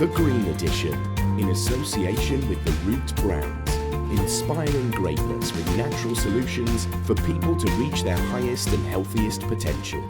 The Green Edition, in association with the Root Brands, inspiring greatness with natural solutions for people to reach their highest and healthiest potential.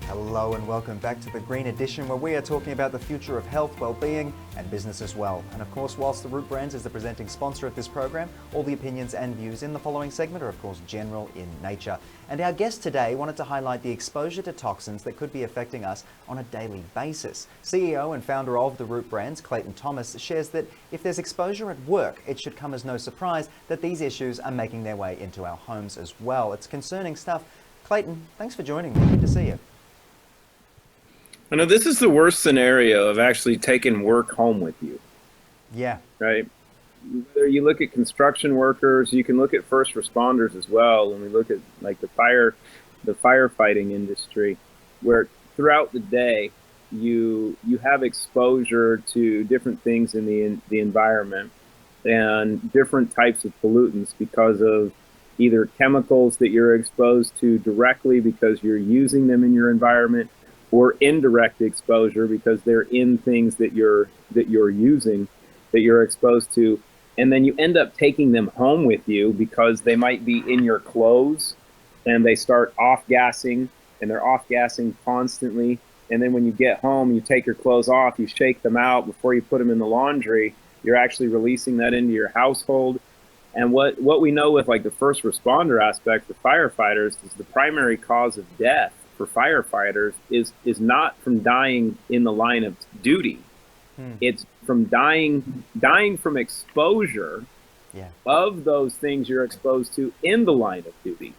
Hello and welcome back to The Green Edition, where we are talking about the future of health, well-being and business as well. And of course, whilst the Root Brands is the presenting sponsor of this program, all the opinions and views in the following segment are of course general in nature. And our guest today wanted to highlight the exposure to toxins that could be affecting us on a daily basis. CEO and founder of the Root Brands, Clayton shares that if there's exposure at work, it should come as no surprise that these issues are making their way into our homes as well. It's concerning stuff. Clayton, thanks for joining me. Good to see you. I know this is the worst scenario of actually taking work home with you. Yeah. Right? Whether you look at construction workers, you can look at first responders as well. When we look at like the firefighting industry, where throughout the day you have exposure to different things in the environment and different types of pollutants because of either chemicals that you're exposed to directly because you're using them in your environment, or indirect exposure because they're in things that you're using, that you're exposed to, and then you end up taking them home with you because they might be in your clothes and they start off-gassing, and they're off-gassing constantly, and then when you get home, you take your clothes off, you shake them out before you put them in the laundry, you're actually releasing that into your household. And what we know with like the first responder aspect for firefighters is the primary cause of death for firefighters is not from dying in the line of duty. It's from dying from exposure of those things you're exposed to in the line of duty.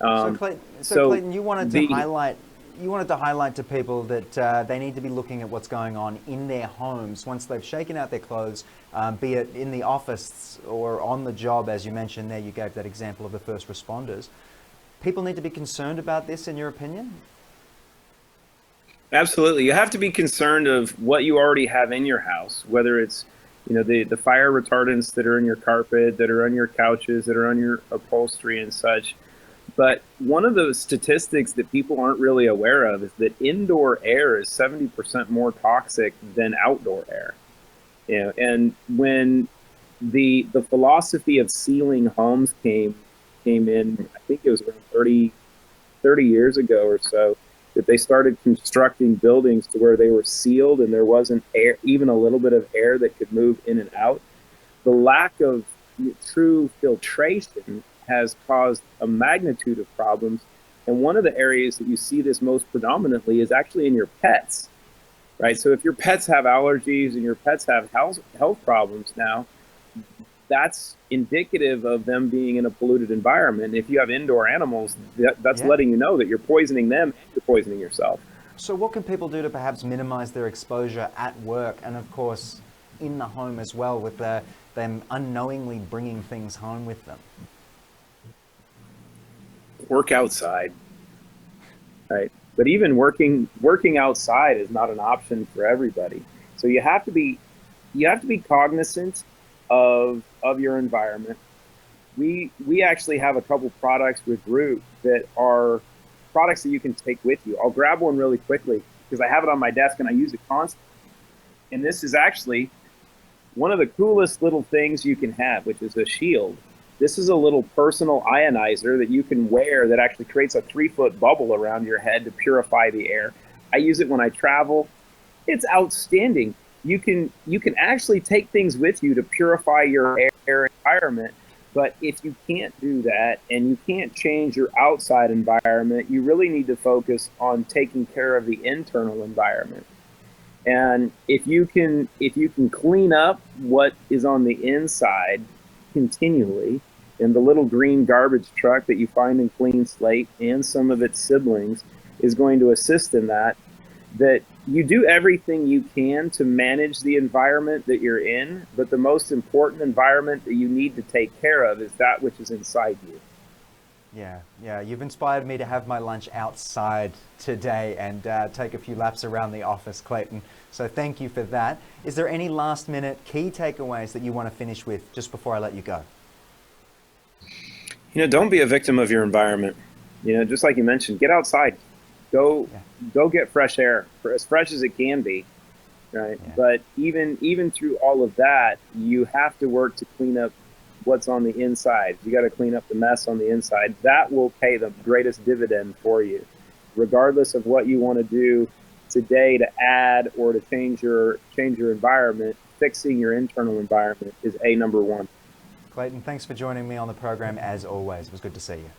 So Clayton, you wanted to highlight to people that they need to be looking at what's going on in their homes once they've shaken out their clothes, be it in the office or on the job, as you mentioned there. You gave that example of the first responders. People need to be concerned about this, in your opinion? Absolutely. You have to be concerned of what you already have in your house, whether it's the fire retardants that are in your carpet, that are on your couches, that are on your upholstery and such. But one of those statistics that people aren't really aware of is that indoor air is 70% more toxic than outdoor air. And when the philosophy of sealing homes came in, I think it was around 30 years ago or so, that they started constructing buildings to where they were sealed and there wasn't air, even a little bit of air that could move in and out. The lack of true filtration has caused a magnitude of problems. And one of the areas that you see this most predominantly is actually in your pets, right? So if your pets have allergies and your pets have health problems now, that's indicative of them being in a polluted environment. If you have indoor animals, that's letting you know that you're poisoning them and you're poisoning yourself. So what can people do to perhaps minimize their exposure at work and of course in the home as well, with them unknowingly bringing things home with them? Work outside, right? But even working outside is not an option for everybody. So you have to be cognizant of your environment. We actually have a couple products with Root that are products that you can take with you. I'll grab one really quickly because I have it on my desk and I use it constantly. And this is actually one of the coolest little things you can have, which is a shield. This is a little personal ionizer that you can wear that actually creates a 3-foot bubble around your head to purify the air. I use it when I travel. It's outstanding. You can actually take things with you to purify your air environment, but if you can't do that and you can't change your outside environment, you really need to focus on taking care of the internal environment. And if you can clean up what is on the inside continually, and the little green garbage truck that you find in Clean Slate and some of its siblings is going to assist in that you do everything you can to manage the environment that you're in, but the most important environment that you need to take care of is that which is inside you. Yeah, you've inspired me to have my lunch outside today and take a few laps around the office, Clayton. So thank you for that. Is there any last minute key takeaways that you want to finish with just before I let you go? Don't be a victim of your environment. Just like you mentioned, get outside. Go get fresh air, as fresh as it can be, right? Yeah. But even through all of that, you have to work to clean up what's on the inside. You got to clean up the mess on the inside. That will pay the greatest dividend for you, regardless of what you want to do today to add or to change your environment. Fixing your internal environment is number one. Clayton, thanks for joining me on the program as always. It was good to see you.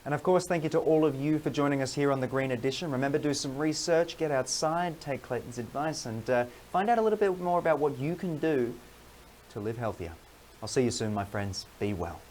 And of course, thank you to all of you for joining us here on The Green Edition. Remember, do some research, get outside, take Clayton's advice, and find out a little bit more about what you can do to live healthier. I'll see you soon, my friends. Be well.